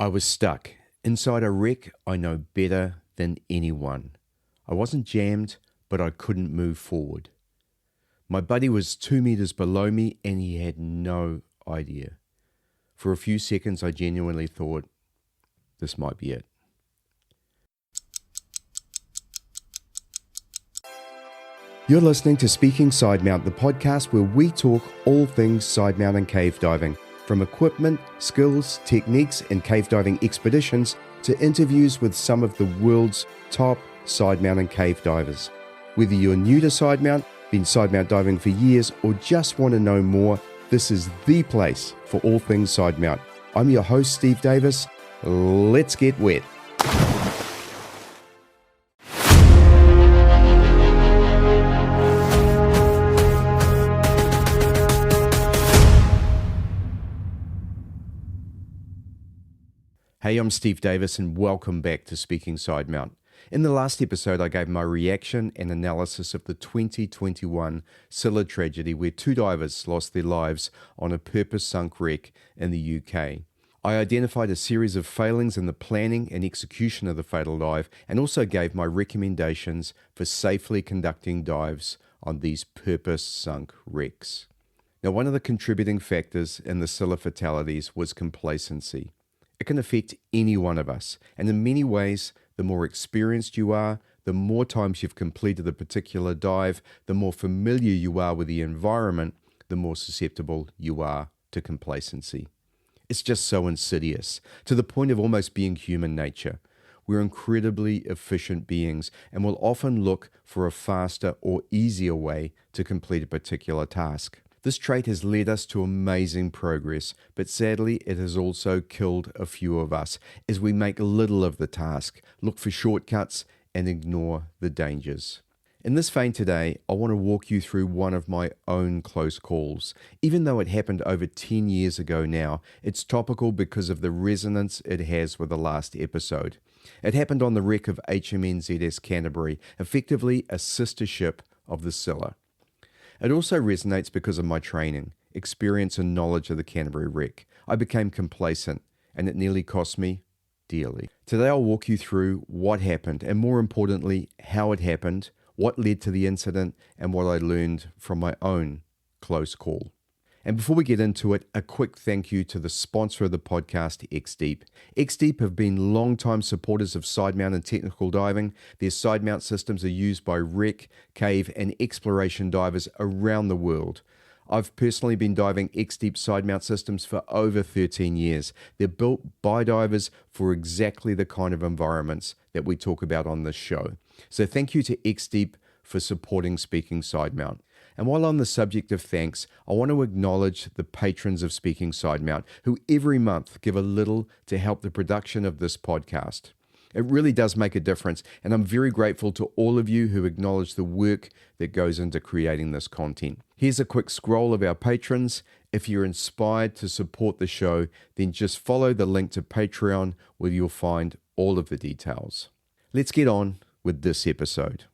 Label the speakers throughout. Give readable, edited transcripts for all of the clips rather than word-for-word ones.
Speaker 1: I was stuck inside a wreck I know better than anyone. I wasn't jammed, but I couldn't move forward. My buddy was 2 meters below me and he had no idea. For a few seconds, I genuinely thought, this might be it. You're listening to Speaking Sidemount, the podcast where we talk all things sidemount and cave diving, from equipment, skills, techniques, and cave diving expeditions to interviews with some of the world's top sidemount and cave divers. Whether you're new to sidemount, been sidemount diving for years, or just want to know more, this is the place for all things sidemount. I'm your host, Steve Davis. Let's get wet. Hey, I'm Steve Davis and welcome back to Speaking Sidemount. In the last episode, I gave my reaction and analysis of the 2021 Scylla tragedy where 2 divers lost their lives on a purpose-sunk wreck in the UK. I identified a series of failings in the planning and execution of the fatal dive and also gave my recommendations for safely conducting dives on these purpose-sunk wrecks. Now, one of the contributing factors in the Scylla fatalities was complacency. It can affect any one of us, and in many ways, the more experienced you are, the more times you've completed a particular dive, the more familiar you are with the environment, the more susceptible you are to complacency. It's just so insidious, to the point of almost being human nature. We're incredibly efficient beings and will often look for a faster or easier way to complete a particular task. This trait has led us to amazing progress, but sadly it has also killed a few of us as we make little of the task, look for shortcuts, and ignore the dangers. In this vein today, I want to walk you through one of my own close calls. Even though it happened over 10 years ago now, it's topical because of the resonance it has with the last episode. It happened on the wreck of HMNZS Canterbury, effectively a sister ship of the Scylla. It also resonates because of my training, experience and knowledge of the Canterbury wreck. I became complacent and it nearly cost me dearly. Today I'll walk you through what happened and more importantly, how it happened, what led to the incident and what I learned from my own close call. And before we get into it, a quick thank you to the sponsor of the podcast, XDEEP. XDEEP have been long-time supporters of sidemount and technical diving. Their sidemount systems are used by wreck, cave, and exploration divers around the world. I've personally been diving XDEEP sidemount systems for over 13 years. They're built by divers for exactly the kind of environments that we talk about on this show. So thank you to XDEEP for supporting Speaking Sidemount. And while on the subject of thanks, I want to acknowledge the patrons of Speaking Sidemount who every month give a little to help the production of this podcast. It really does make a difference, and I'm very grateful to all of you who acknowledge the work that goes into creating this content. Here's a quick scroll of our patrons. If you're inspired to support the show, then just follow the link to Patreon where you'll find all of the details. Let's get on with this episode.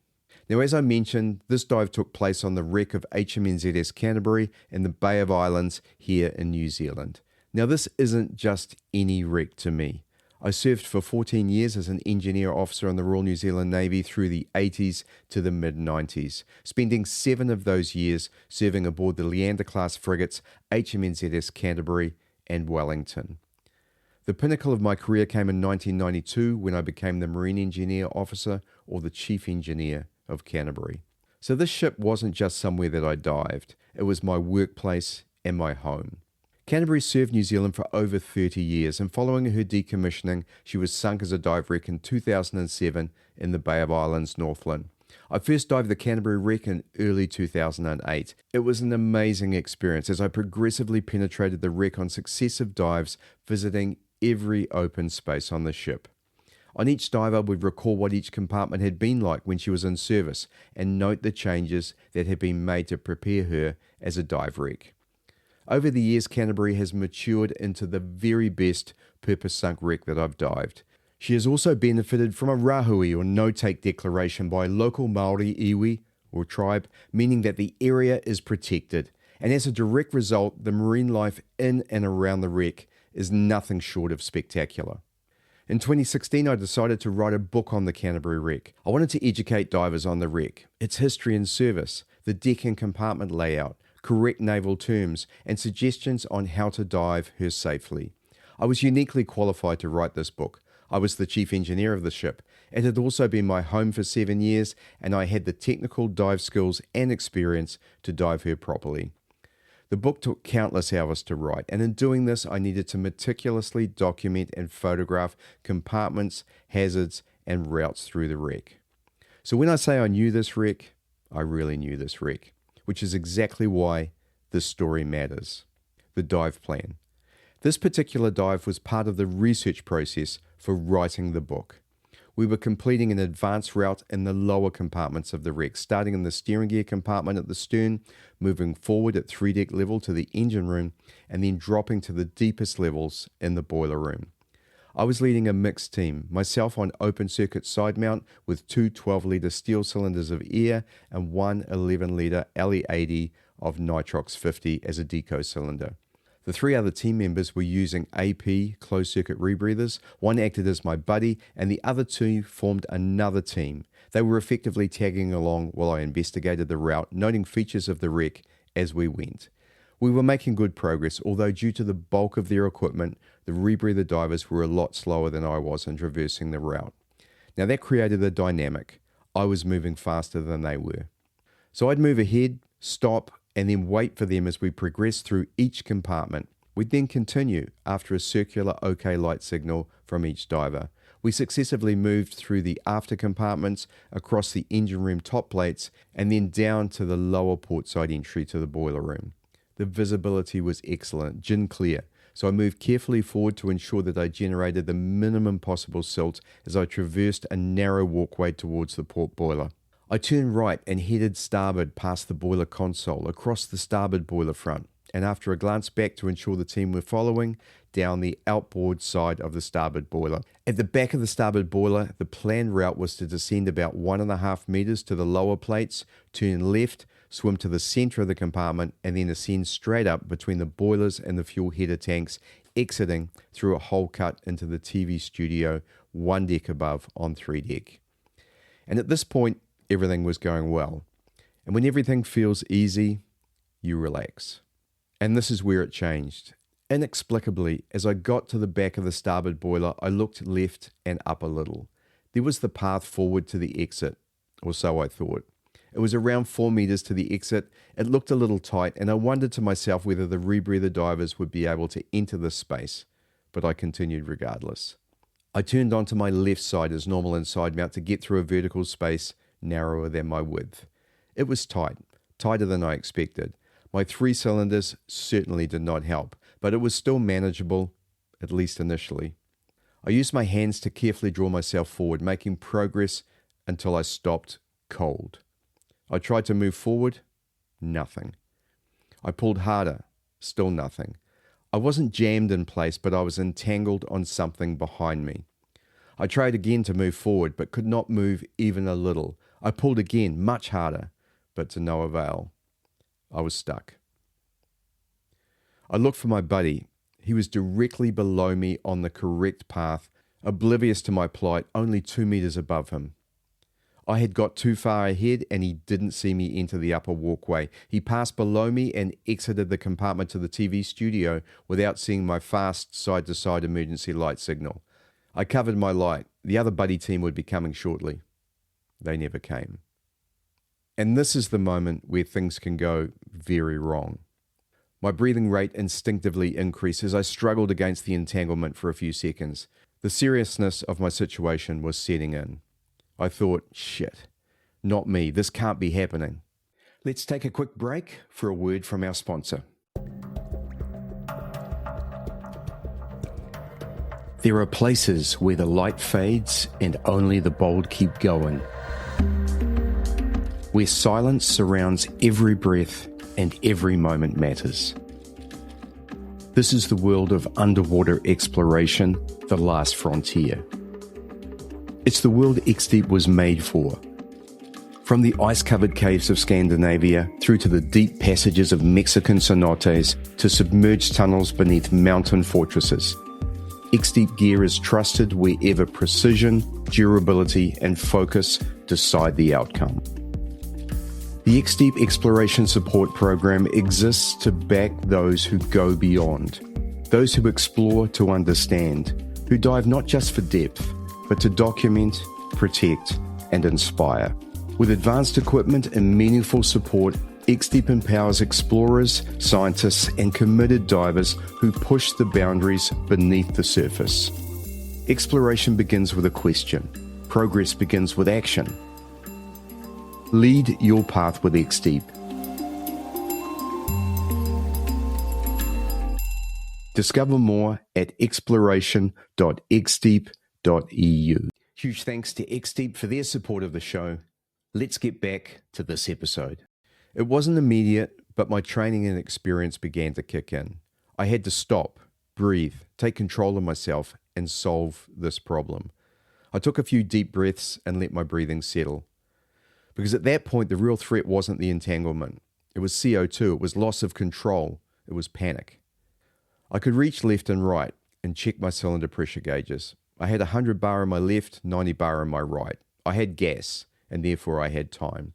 Speaker 1: Now, as I mentioned, this dive took place on the wreck of HMNZS Canterbury in the Bay of Islands here in New Zealand. Now, this isn't just any wreck to me. I served for 14 years as an engineer officer in the Royal New Zealand Navy through the 80s to the mid-90s, spending 7 of those years serving aboard the Leander-class frigates HMNZS Canterbury and Wellington. The pinnacle of my career came in 1992 when I became the Marine Engineer Officer or the Chief Engineer of Canterbury. So this ship wasn't just somewhere that I dived, it was my workplace and my home. Canterbury served New Zealand for over 30 years, and following her decommissioning, she was sunk as a dive wreck in 2007 in the Bay of Islands, Northland. I first dived the Canterbury wreck in early 2008. It was an amazing experience as I progressively penetrated the wreck on successive dives, visiting every open space on the ship. On each dive, I would recall what each compartment had been like when she was in service and note the changes that had been made to prepare her as a dive wreck. Over the years, Canterbury has matured into the very best purpose-sunk wreck that I've dived. She has also benefited from a rahui or no-take declaration by local Maori iwi or tribe, meaning that the area is protected. And as a direct result, the marine life in and around the wreck is nothing short of spectacular. In 2016, I decided to write a book on the Canterbury wreck. I wanted to educate divers on the wreck, its history and service, the deck and compartment layout, correct naval terms, and suggestions on how to dive her safely. I was uniquely qualified to write this book. I was the chief engineer of the ship. It had also been my home for 7 years, and I had the technical dive skills and experience to dive her properly. The book took countless hours to write, and in doing this, I needed to meticulously document and photograph compartments, hazards, and routes through the wreck. So when I say I knew this wreck, I really knew this wreck, which is exactly why this story matters. The dive plan. This particular dive was part of the research process for writing the book. We were completing an advanced route in the lower compartments of the wreck, starting in the steering gear compartment at the stern, moving forward at 3-deck level to the engine room, and then dropping to the deepest levels in the boiler room. I was leading a mixed team, myself on open circuit side mount with 2 12-litre steel cylinders of air and 1 11-litre LE80 of nitrox 50 as a deco cylinder. The 3 other team members were using AP closed-circuit rebreathers. One acted as my buddy, and the other 2 formed another team. They were effectively tagging along while I investigated the route, noting features of the wreck as we went. We were making good progress, although due to the bulk of their equipment, the rebreather divers were a lot slower than I was in traversing the route. Now that created a dynamic. I was moving faster than they were. So I'd move ahead, stop, and then wait for them as we progress through each compartment. We'd then continue after a circular OK light signal from each diver. We successively moved through the after compartments, across the engine room top plates, and then down to the lower portside entry to the boiler room. The visibility was excellent, gin clear, so I moved carefully forward to ensure that I generated the minimum possible silt as I traversed a narrow walkway towards the port boiler. I turned right and headed starboard past the boiler console, across the starboard boiler front, and after a glance back to ensure the team were following, down the outboard side of the starboard boiler. At the back of the starboard boiler, the planned route was to descend about 1.5 meters to the lower plates, turn left, swim to the center of the compartment, and then ascend straight up between the boilers and the fuel header tanks, exiting through a hole cut into the TV studio 1 deck above on 3 deck. And at this point, everything was going well. And when everything feels easy, you relax. And this is where it changed. Inexplicably, as I got to the back of the starboard boiler, I looked left and up a little. There was the path forward to the exit, or so I thought. It was around 4 meters to the exit. It looked a little tight, and I wondered to myself whether the rebreather divers would be able to enter this space, but I continued regardless. I turned onto my left side as normal in side mount to get through a vertical space narrower than my width. It was tight, tighter than I expected. My 3 cylinders certainly did not help, but it was still manageable, at least initially. I used my hands to carefully draw myself forward, making progress until I stopped cold. I tried to move forward, nothing. I pulled harder, still nothing. I wasn't jammed in place, but I was entangled on something behind me. I tried again to move forward, but could not move even a little. I pulled again, much harder, but to no avail. I was stuck. I looked for my buddy. He was directly below me on the correct path, oblivious to my plight, only 2 meters above him. I had got too far ahead and he didn't see me enter the upper walkway. He passed below me and exited the compartment to the TV studio without seeing my fast side-to-side emergency light signal. I covered my light. The other buddy team would be coming shortly. They never came. And this is the moment where things can go very wrong. My breathing rate instinctively increased as I struggled against the entanglement for a few seconds. The seriousness of my situation was setting in. I thought, shit, not me, this can't be happening. Let's take a quick break for a word from our sponsor. There are places where the light fades and only the bold keep going. Where silence surrounds every breath and every moment matters. This is the world of underwater exploration, the last frontier. It's the world XDEEP was made for From the ice-covered caves of Scandinavia through to the deep passages of Mexican cenotes to submerged tunnels beneath mountain fortresses, XDEEP gear is trusted wherever precision, durability, and focus decide the outcome. The XDEEP Exploration Support Program exists to back those who go beyond, those who explore to understand, who dive not just for depth, but to document, protect, and inspire. With advanced equipment and meaningful support, XDEEP empowers explorers, scientists, and committed divers who push the boundaries beneath the surface. Exploration begins with a question. Progress begins with action. Lead your path with XDEEP. Discover more at exploration.xdeep.eu. Huge thanks to XDEEP for their support of the show. Let's get back to this episode. It wasn't immediate, but my training and experience began to kick in. I had to stop, breathe, take control of myself, and solve this problem. I took a few deep breaths and let my breathing settle. Because at that point, the real threat wasn't the entanglement. It was CO2, it was loss of control, it was panic. I could reach left and right and check my cylinder pressure gauges. I had 100 bar on my left, 90 bar on my right. I had gas, and therefore I had time.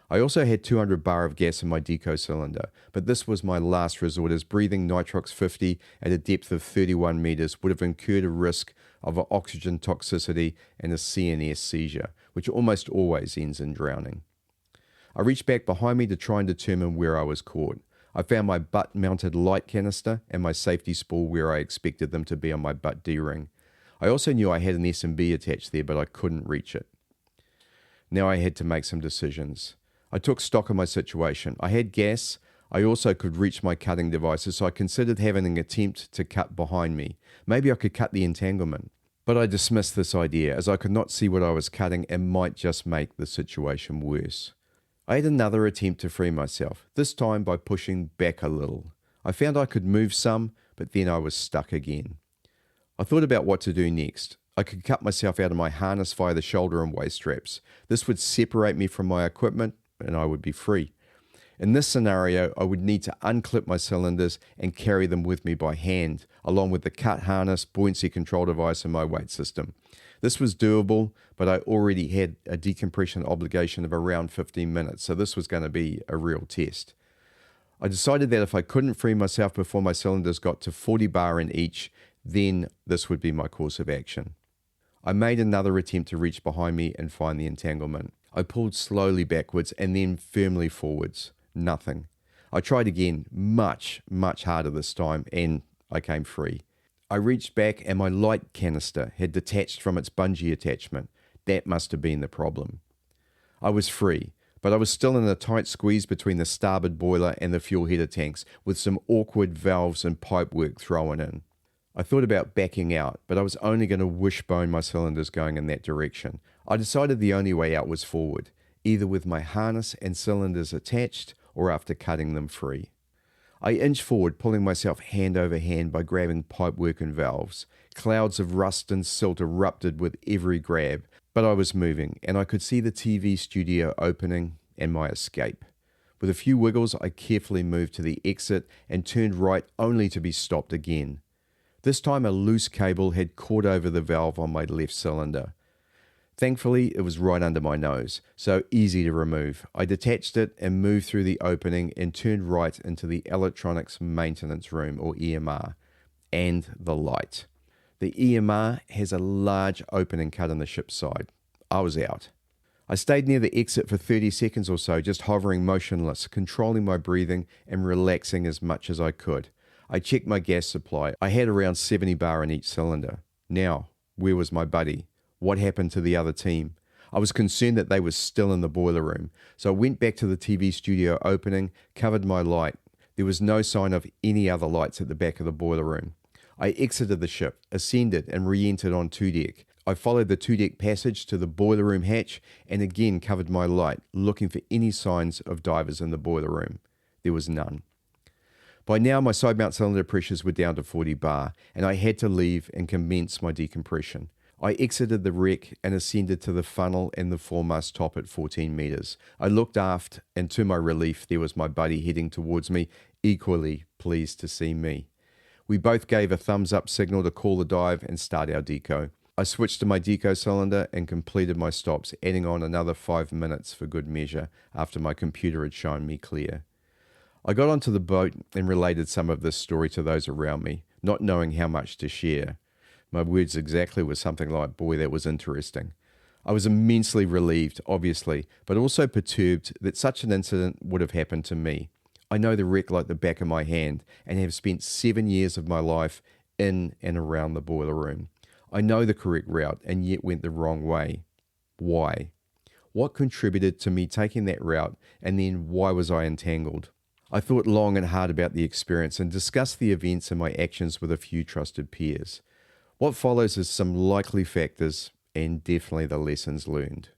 Speaker 1: I also had 200 bar of gas in my deco cylinder, but this was my last resort as breathing nitrox 50 at a depth of 31 meters would have incurred a risk of oxygen toxicity and a CNS seizure, which almost always ends in drowning. I reached back behind me to try and determine where I was caught. I found my butt-mounted light canister and my safety spool where I expected them to be on my butt D-ring. I also knew I had an S&B attached there, but I couldn't reach it. Now I had to make some decisions. I took stock of my situation. I had gas. I also could reach my cutting devices, so I considered having an attempt to cut behind me. Maybe I could cut the entanglement. But I dismissed this idea as I could not see what I was cutting and might just make the situation worse. I had another attempt to free myself, this time by pushing back a little. I found I could move some, but then I was stuck again. I thought about what to do next. I could cut myself out of my harness via the shoulder and waist straps. This would separate me from my equipment and I would be free. In this scenario, I would need to unclip my cylinders and carry them with me by hand, along with the cut harness, buoyancy control device, and my weight system. This was doable, but I already had a decompression obligation of around 15 minutes, so this was going to be a real test. I decided that if I couldn't free myself before my cylinders got to 40 bar in each, then this would be my course of action. I made another attempt to reach behind me and find the entanglement. I pulled slowly backwards and then firmly forwards. Nothing. I tried again, much harder this time, and I came free. I reached back and my light canister had detached from its bungee attachment. That must have been the problem. I was free, but I was still in a tight squeeze between the starboard boiler and the fuel header tanks, with some awkward valves and pipework thrown in. I thought about backing out, but I was only going to wishbone my cylinders going in that direction. I decided the only way out was forward, either with my harness and cylinders attached or after cutting them free. I inched forward, pulling myself hand over hand by grabbing pipework and valves. Clouds of rust and silt erupted with every grab, but I was moving, and I could see the TV studio opening and my escape. With a few wiggles, I carefully moved to the exit and turned right only to be stopped again. This time a loose cable had caught over the valve on my left cylinder. Thankfully, it was right under my nose, so easy to remove. I detached it and moved through the opening and turned right into the electronics maintenance room, or EMR, and the light. The EMR has a large opening cut on the ship's side. I was out. I stayed near the exit for 30 seconds or so, just hovering motionless, controlling my breathing and relaxing as much as I could. I checked my gas supply. I had around 70 bar in each cylinder. Now, where was my buddy? What happened to the other team? I was concerned that they were still in the boiler room, so I went back to the TV studio opening, covered my light. There was no sign of any other lights at the back of the boiler room. I exited the ship, ascended and re-entered on 2-deck. I followed the 2-deck passage to the boiler room hatch and again covered my light, looking for any signs of divers in the boiler room. There was none. By now, my side mount cylinder pressures were down to 40 bar, and I had to leave and commence my decompression. I exited the wreck and ascended to the funnel and the foremast top at 14 meters. I looked aft, and to my relief, there was my buddy heading towards me, equally pleased to see me. We both gave a thumbs up signal to call the dive and start our deco. I switched to my deco cylinder and completed my stops, adding on another 5 minutes for good measure after my computer had shown me clear. I got onto the boat and related some of this story to those around me, not knowing how much to share. My words exactly were something like, "Boy, that was interesting." I was immensely relieved, obviously, but also perturbed that such an incident would have happened to me. I know the wreck like the back of my hand and have spent 7 years of my life in and around the boiler room. I know the correct route and yet went the wrong way. Why? What contributed to me taking that route, and then why was I entangled? I thought long and hard about the experience and discussed the events and my actions with a few trusted peers. What follows is some likely factors and definitely the lessons learned.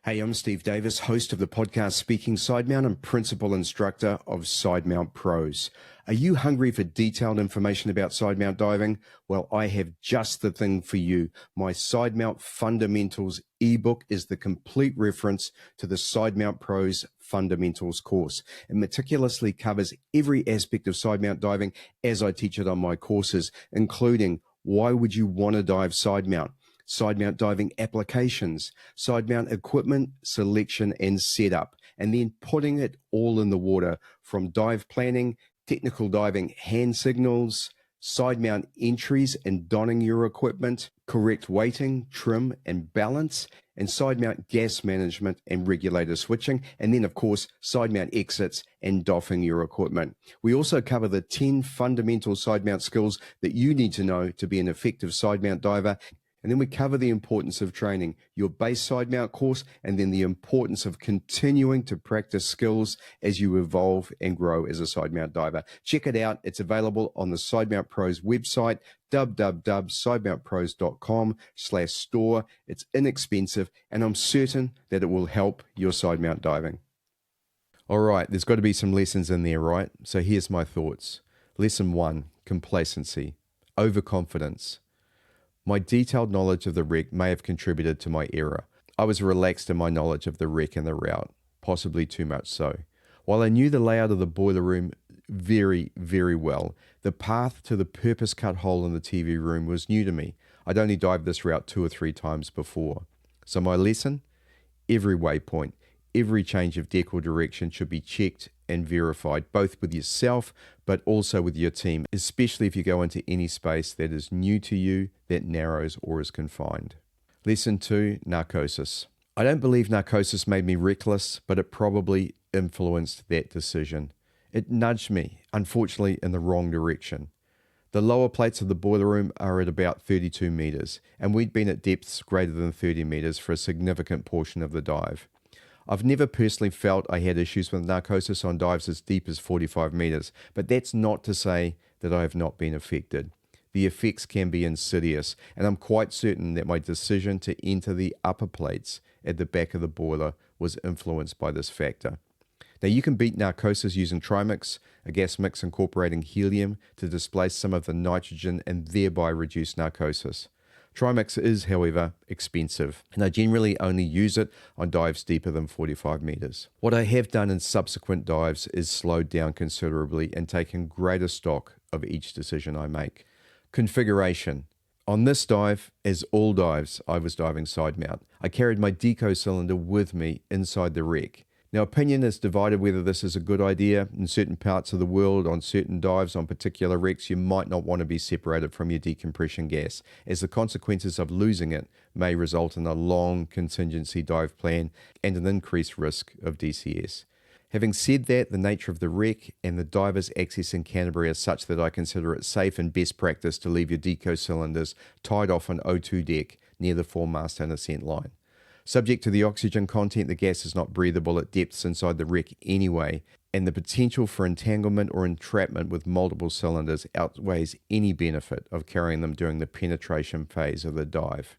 Speaker 1: Hey, I'm Steve Davis, host of the podcast Speaking Sidemount and principal instructor of Sidemount Pros. Are you hungry for detailed information about sidemount diving? Well, I have just the thing for you. My Sidemount Fundamentals ebook is the complete reference to the Sidemount Pros Fundamentals course. It meticulously covers every aspect of sidemount diving as I teach it on my courses, including why would you want to dive sidemount? Sidemount diving applications, sidemount equipment selection and setup, and then putting it all in the water from dive planning, technical diving hand signals, sidemount entries and donning your equipment, correct weighting, trim and balance, and sidemount gas management and regulator switching, and then of course sidemount exits and doffing your equipment. We also cover the 10 fundamental sidemount skills that you need to know to be an effective sidemount diver. And then we cover the importance of training, your base sidemount course, and then the importance of continuing to practice skills as you evolve and grow as a sidemount diver. Check it out. It's available on the Sidemount Pros website, www.sidemountpros.com/store. It's inexpensive, and I'm certain that it will help your sidemount diving. All right, there's got to be some lessons in there, right? So here's my thoughts. Lesson 1, complacency, overconfidence. My detailed knowledge of the wreck may have contributed to my error. I was relaxed in my knowledge of the wreck and the route, possibly too much so. While I knew the layout of the boiler room very, very well, the path to the purpose-cut hole in the TV room was new to me. I'd only dived this route 2 or 3 times before. So my lesson? Every waypoint, every change of deck or direction should be checked and verified, both with yourself but also with your team, especially if you go into any space that is new to you, that narrows or is confined. Lesson 2, narcosis. I don't believe narcosis made me reckless, but it probably influenced that decision. It nudged me, unfortunately, in the wrong direction. The lower plates of the boiler room are at about 32 meters, and we'd been at depths greater than 30 meters for a significant portion of the dive. I've never personally felt I had issues with narcosis on dives as deep as 45 meters, but that's not to say that I have not been affected. The effects can be insidious, and I'm quite certain that my decision to enter the upper plates at the back of the boiler was influenced by this factor. Now, you can beat narcosis using trimix, a gas mix incorporating helium to displace some of the nitrogen and thereby reduce narcosis. Trimix is, however, expensive, and I generally only use it on dives deeper than 45 meters. What I have done in subsequent dives is slowed down considerably and taken greater stock of each decision I make. Configuration. On this dive, as all dives, I was diving sidemount. I carried my deco cylinder with me inside the wreck. Now, opinion is divided whether this is a good idea. In certain parts of the world, on certain dives, on particular wrecks, you might not want to be separated from your decompression gas, as the consequences of losing it may result in a long contingency dive plan and an increased risk of DCS. Having said that, the nature of the wreck and the diver's access in Canterbury are such that I consider it safe and best practice to leave your deco cylinders tied off an O2 deck near the foremast and ascent line. Subject to the oxygen content, the gas is not breathable at depths inside the wreck anyway, and the potential for entanglement or entrapment with multiple cylinders outweighs any benefit of carrying them during the penetration phase of the dive.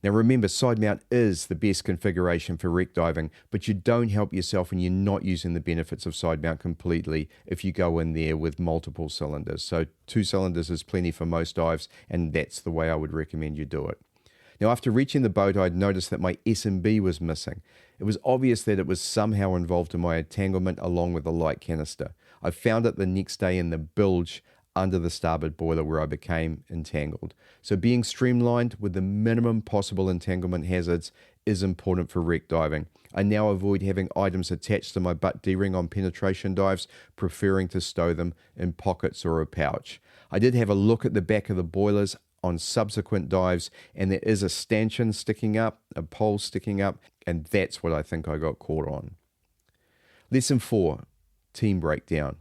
Speaker 1: Now remember, sidemount is the best configuration for wreck diving, but you don't help yourself when you're not using the benefits of sidemount completely if you go in there with multiple cylinders. So 2 cylinders is plenty for most dives, and that's the way I would recommend you do it. Now, after reaching the boat, I'd noticed that my S&B was missing. It was obvious that it was somehow involved in my entanglement along with the light canister. I found it the next day in the bilge under the starboard boiler where I became entangled. So being streamlined with the minimum possible entanglement hazards is important for wreck diving. I now avoid having items attached to my butt D-ring on penetration dives, preferring to stow them in pockets or a pouch. I did have a look at the back of the boilers on subsequent dives, and there is a stanchion sticking up, a pole sticking up, and that's what I think I got caught on. Lesson 4, team breakdown.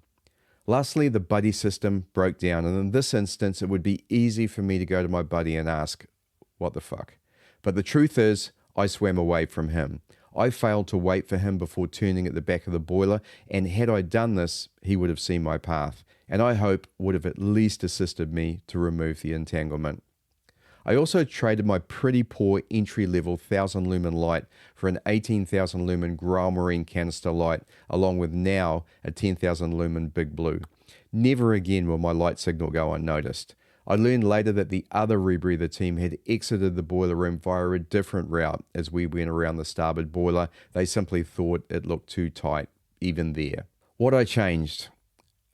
Speaker 1: Lastly, the buddy system broke down, and in this instance, it would be easy for me to go to my buddy and ask, what the fuck? But the truth is, I swam away from him. I failed to wait for him before turning at the back of the boiler, and had I done this, he would have seen my path, and I hope would have at least assisted me to remove the entanglement. I also traded my pretty poor entry-level 1,000 lumen light for an 18,000 lumen Grail Marine canister light, along with now a 10,000 lumen Big Blue. Never again will my light signal go unnoticed. I learned later that the other rebreather team had exited the boiler room via a different route as we went around the starboard boiler. They simply thought it looked too tight, even there. What I changed?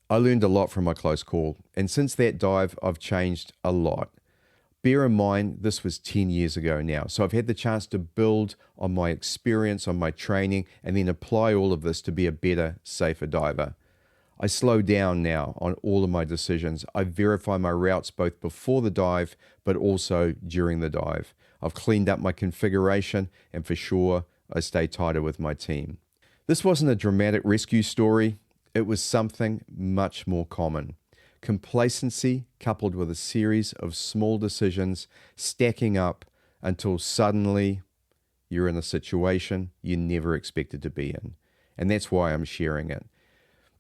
Speaker 1: I learned a lot from my close call, and since that dive, I've changed a lot. Bear in mind, this was 10 years ago now, so I've had the chance to build on my experience, on my training, and then apply all of this to be a better, safer diver. I slow down now on all of my decisions. I verify my routes both before the dive, but also during the dive. I've cleaned up my configuration, and for sure, I stay tighter with my team. This wasn't a dramatic rescue story. It was something much more common. Complacency coupled with a series of small decisions stacking up until suddenly you're in a situation you never expected to be in. And that's why I'm sharing it.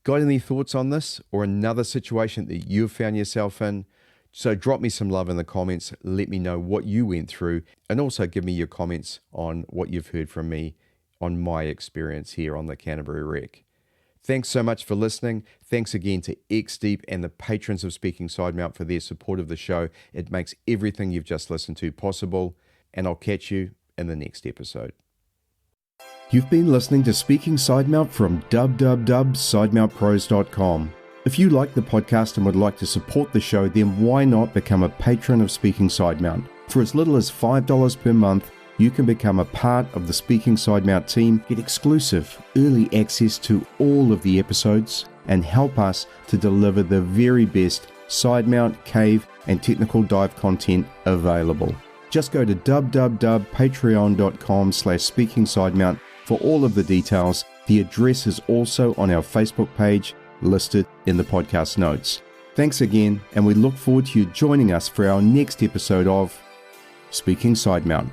Speaker 1: Got any thoughts on this or another situation that you've found yourself in? So drop me some love in the comments. Let me know what you went through, and also give me your comments on what you've heard from me on my experience here on the Canterbury Wreck. Thanks so much for listening. Thanks again to XDEEP and the patrons of Speaking Sidemount for their support of the show. It makes everything you've just listened to possible, and I'll catch you in the next episode. You've been listening to Speaking Sidemount from www.sidemountpros.com. If you like the podcast and would like to support the show, then why not become a patron of Speaking Sidemount? For as little as $5 per month, you can become a part of the Speaking Sidemount team, get exclusive early access to all of the episodes, and help us to deliver the very best sidemount, cave, and technical dive content available. Just go to www.patreon.com/speakingsidemount for all of the details. The address is also on our Facebook page, listed in the podcast notes. Thanks again, and we look forward to you joining us for our next episode of Speaking Sidemount.